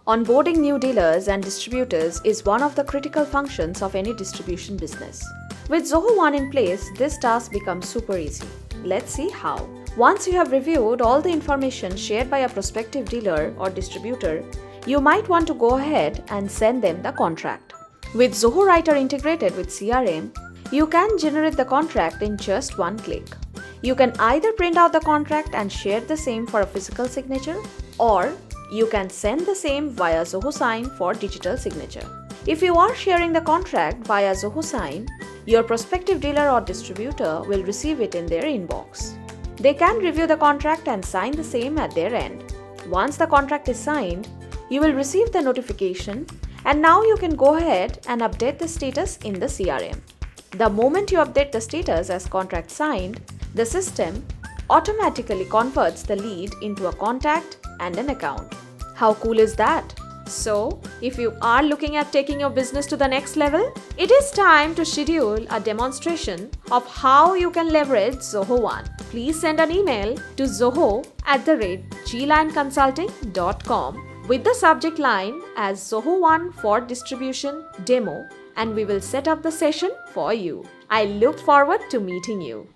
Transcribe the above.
Onboarding new dealers and distributors is one of the critical functions of any distribution business. With Zoho One in place, this task becomes super easy. Let's see how. Once you have reviewed all the information shared by a prospective dealer or distributor, you might want to go ahead and send them the contract. With Zoho Writer integrated with CRM, you can generate the contract in just one click. You can either print out the contract and share the same for a physical signature, or you can send the same via Zoho Sign for digital signature. If you are sharing the contract via Zoho Sign, your prospective dealer or distributor will receive it in their inbox. They can review the contract and sign the same at their end. Once the contract is signed, you will receive the notification, and now you can go ahead and update the status in the CRM. The moment you update the status as contract signed, the system automatically converts the lead into a contact and an account. How cool is that? So, if you are looking at taking your business to the next level, it is time to schedule a demonstration of how you can leverage Zoho One. Please send an email to zoho@glionconsulting.com with the subject line as Zoho One for Distribution Demo, and we will set up the session for you. I look forward to meeting you.